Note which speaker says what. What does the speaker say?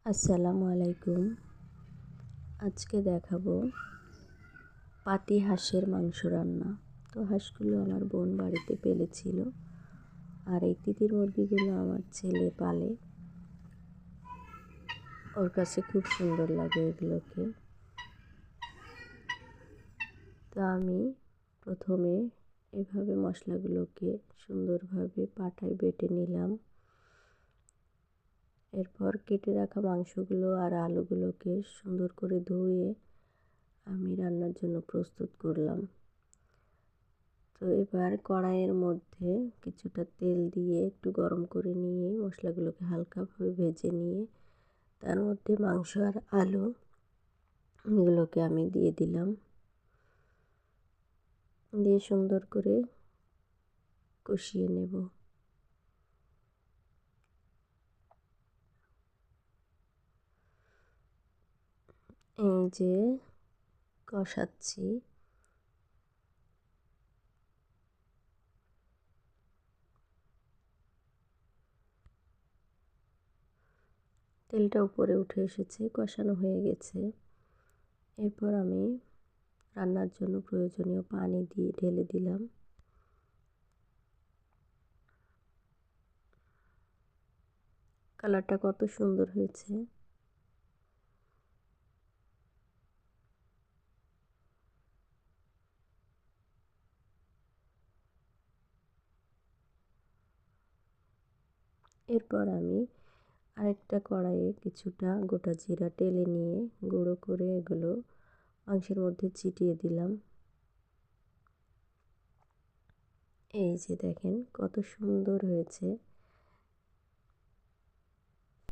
Speaker 1: আসসালামু আলাইকুম। আজকে দেখাবো পাতি হাঁসের মাংস রান্না। তো হাঁসগুলো আমার বোন বাড়িতে পেলেছিল, আর এই তিতির মুরগিগুলো আমার ছেলে পালে। ওর কাছে খুব সুন্দর লাগে এগুলোকে। তো আমি প্রথমে এভাবে মশলাগুলোকে সুন্দরভাবে পাটায় বেটে নিলাম। এরপর কেটে রাখা মাংসগুলো আর আলুগুলোকে সুন্দর করে ধুয়ে আমি রান্নার জন্য প্রস্তুত করলাম। তো এবার কড়াইয়ের মধ্যে কিছুটা তেল দিয়ে একটু গরম করে নিয়ে মশলাগুলোকে হালকাভাবে ভেজে নিয়ে তার মধ্যে মাংস আর আলু এগুলোকে আমি দিয়ে দিলাম। দিয়ে সুন্দর করে কষিয়ে নেব। এই যে কষাচ্ছি, তেলটা উপরে উঠে এসেছে, কষানো হয়ে গেছে। এরপর আমি রান্নার জন্য প্রয়োজনীয় পানি দিয়ে ঢেলে দিলাম। কালারটা কত সুন্দর হয়েছে! এরপর আমি আরেকটা কড়াইয়ে কিছুটা গোটা জিরা টেলে নিয়ে গুঁড়ো করে এগুলো মাংসের মধ্যে ছিটিয়ে দিলাম। এই যে দেখেন কত সুন্দর হয়েছে।